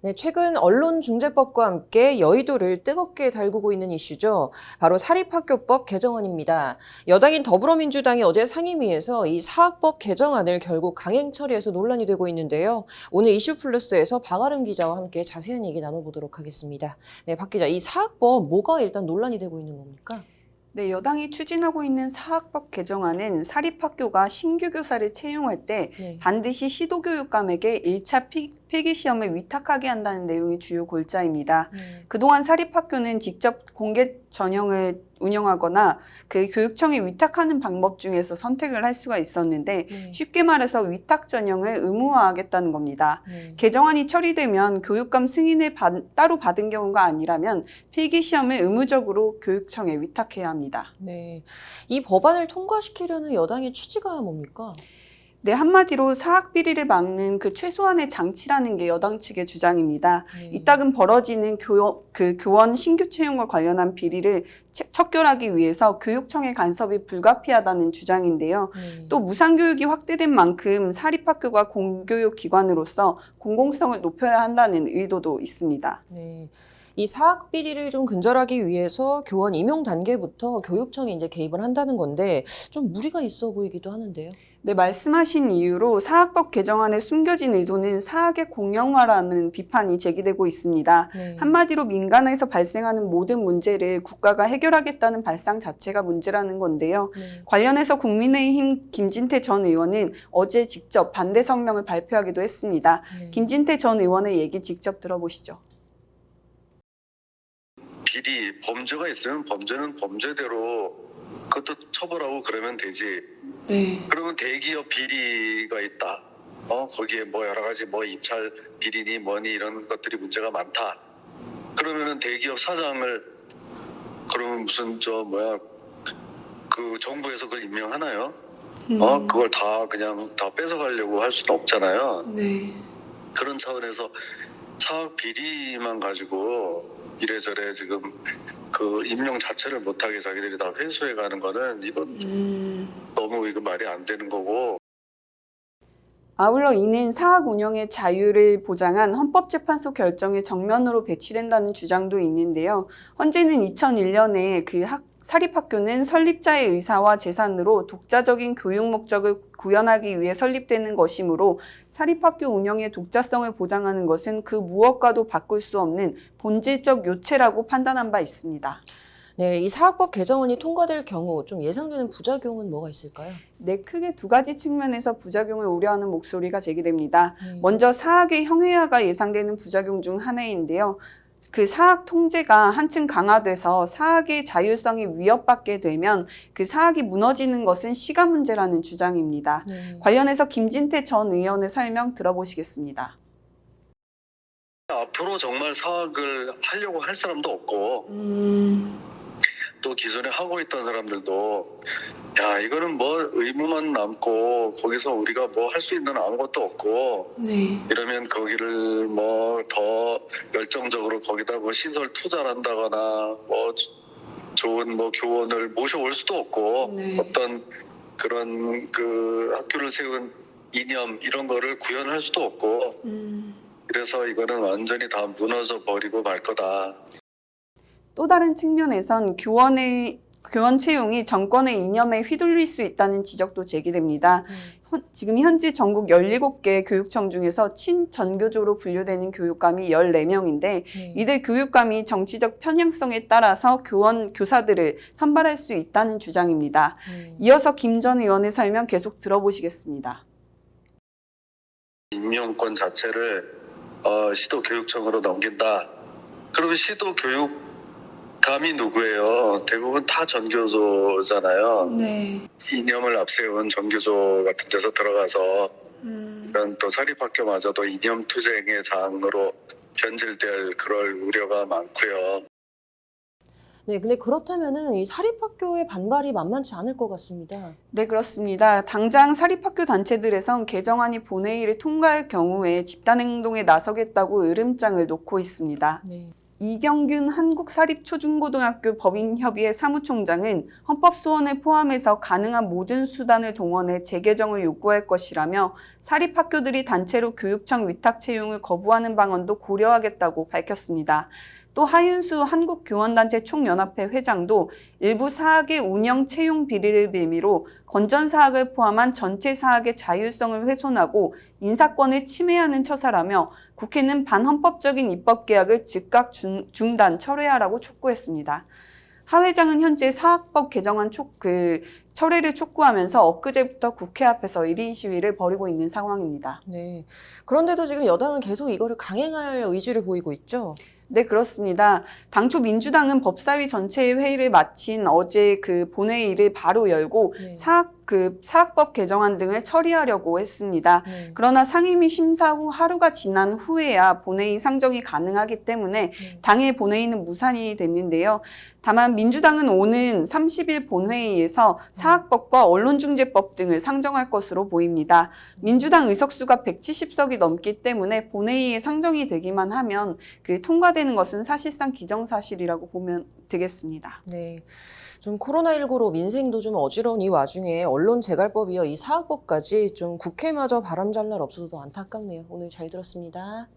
네, 최근 언론중재법과 함께 여의도를 뜨겁게 달구고 있는 이슈죠. 바로 사립학교법 개정안입니다. 여당인 더불어민주당이 어제 상임위에서 이 사학법 개정안을 결국 강행 처리해서 논란이 되고 있는데요. 오늘 이슈플러스에서 박아름 기자와 함께 자세한 얘기 나눠보도록 하겠습니다. 네, 박 기자, 이 사학법 뭐가 일단 논란이 되고 있는 겁니까? 네, 여당이 추진하고 있는 사학법 개정안은 사립학교가 신규 교사를 채용할 때 네. 반드시 시도교육감에게 1차 필기시험을 위탁하게 한다는 내용이 주요 골자입니다. 그동안 사립학교는 직접 공개 전형을 운영하거나 그 교육청에 위탁하는 방법 중에서 선택을 할 수가 있었는데 네. 쉽게 말해서 위탁 전형을 의무화하겠다는 겁니다. 네. 개정안이 처리되면 교육감 승인을 따로 받은 경우가 아니라면 필기시험을 의무적으로 교육청에 위탁해야 합니다. 네. 이 법안을 통과시키려는 여당의 취지가 뭡니까? 네, 한마디로 사학 비리를 막는 그 최소한의 장치라는 게 여당 측의 주장입니다. 네. 이따금 벌어지는 교원 신규 채용과 관련한 비리를 척결하기 위해서 교육청의 간섭이 불가피하다는 주장인데요. 네. 또 무상교육이 확대된 만큼 사립학교가 공교육 기관으로서 공공성을 높여야 한다는 의도도 있습니다. 네. 이 사학 비리를 좀 근절하기 위해서 교원 임용 단계부터 교육청이 이제 개입을 한다는 건데 좀 무리가 있어 보이기도 하는데요. 네, 말씀하신 이유로 사학법 개정안에 숨겨진 의도는 사학의 공영화라는 비판이 제기되고 있습니다. 네. 한마디로 민간에서 발생하는 모든 문제를 국가가 해결하겠다는 발상 자체가 문제라는 건데요. 네. 관련해서 국민의힘 김진태 전 의원은 어제 직접 반대 성명을 발표하기도 했습니다. 네. 김진태 전 의원의 얘기 직접 들어보시죠. 비리, 범죄가 있으면 범죄는 범죄대로 그것도 처벌하고 그러면 되지. 네. 그러면 대기업 비리가 있다. 거기에 뭐 여러 가지 뭐 입찰 비리니 뭐니 이런 것들이 문제가 많다. 그러면은 대기업 사장을 그러면 무슨 그 정부에서 그걸 임명하나요? 그걸 다 그냥 다 뺏어가려고 할 수는 없잖아요. 네. 그런 차원에서 사학 비리만 가지고 이래저래 지금 그 임용 자체를 못하게 자기들이 다 회수해 가는 거는 이건 너무 이거 말이 안 되는 거고. 아울러 이는 사학 운영의 자유를 보장한 헌법재판소 결정에 정면으로 배치된다는 주장도 있는데요. 헌재는 2001년에 사립학교는 설립자의 의사와 재산으로 독자적인 교육 목적을 구현하기 위해 설립되는 것이므로 사립학교 운영의 독자성을 보장하는 것은 그 무엇과도 바꿀 수 없는 본질적 요체라고 판단한 바 있습니다. 네, 이 사학법 개정안이 통과될 경우 좀 예상되는 부작용은 뭐가 있을까요? 네, 크게 두 가지 측면에서 부작용을 우려하는 목소리가 제기됩니다. 네. 먼저 사학의 형해화가 예상되는 부작용 중 하나인데요. 그 사학 통제가 한층 강화돼서 사학의 자율성이 위협받게 되면 그 사학이 무너지는 것은 시간 문제라는 주장입니다. 네. 관련해서 김진태 전 의원의 설명 들어보시겠습니다. 앞으로 정말 사학을 하려고 할 사람도 없고 또 기존에 하고 있던 사람들도 야 이거는 뭐 의무만 남고 거기서 우리가 뭐 할 수 있는 아무것도 없고 네. 이러면 거기를 뭐 더 열정적으로 거기다 뭐 시설 투자를 한다거나 뭐 좋은 뭐 교원을 모셔올 수도 없고 네. 어떤 그런 그 학교를 세운 이념 이런 거를 구현할 수도 없고 그래서 이거는 완전히 다 무너져 버리고 말 거다. 또 다른 측면에선 교원 채용이 정권의 이념에 휘둘릴 수 있다는 지적도 제기됩니다. 지금 현재 전국 17개 교육청 중에서 친전교조로 분류되는 교육감이 14명인데 네. 이들 교육감이 정치적 편향성에 따라서 교사들을 선발할 수 있다는 주장입니다. 네. 이어서 김 전 의원의 설명 계속 들어보시겠습니다. 임명권 자체를 시도교육청으로 넘긴다. 그러면 시도교육감이 누구예요? 대부분 다 전교조잖아요. 네. 이념을 앞세운 전교조 같은 데서 들어가서 이런 또 사립학교마저도 이념 투쟁의 장으로 변질될 그럴 우려가 많고요. 네, 근데 그렇다면은 이 사립학교의 반발이 만만치 않을 것 같습니다. 네, 그렇습니다. 당장 사립학교 단체들에선 개정안이 본회의를 통과할 경우에 집단행동에 나서겠다고 으름장을 놓고 있습니다. 네. 이경균 한국사립초중고등학교 법인협의회 사무총장은 헌법소원을 포함해서 가능한 모든 수단을 동원해 재개정을 요구할 것이라며 사립학교들이 단체로 교육청 위탁 채용을 거부하는 방안도 고려하겠다고 밝혔습니다. 또 하윤수 한국교원단체 총연합회 회장도 일부 사학의 운영 채용 비리를 빌미로 건전사학을 포함한 전체 사학의 자율성을 훼손하고 인사권을 침해하는 처사라며 국회는 반헌법적인 입법개혁을 즉각 중단 철회하라고 촉구했습니다. 하 회장은 현재 사학법 개정안 철회를 촉구하면서 엊그제부터 국회 앞에서 1인 시위를 벌이고 있는 상황입니다. 네. 그런데도 지금 여당은 계속 이거를 강행할 의지를 보이고 있죠? 네, 그렇습니다. 당초 민주당은 법사위 전체 회의를 마친 어제 본회의를 바로 열고 네. 사학법 개정안 등을 처리하려고 했습니다. 네. 그러나 상임위 심사 후 하루가 지난 후에야 본회의 상정이 가능하기 때문에 당일 본회의는 무산이 됐는데요. 다만 민주당은 오는 30일 본회의에서 사학법과 언론중재법 등을 상정할 것으로 보입니다. 민주당 의석수가 170석이 넘기 때문에 본회의에 상정이 되기만 하면 통과되는 것은 사실상 기정사실이라고 보면 되겠습니다. 네. 좀 코로나19로 민생도 좀 어지러운 이 와중에 언론재갈법이요, 이 사학법까지 좀 국회마저 바람잘 날 없어서 안타깝네요. 오늘 잘 들었습니다.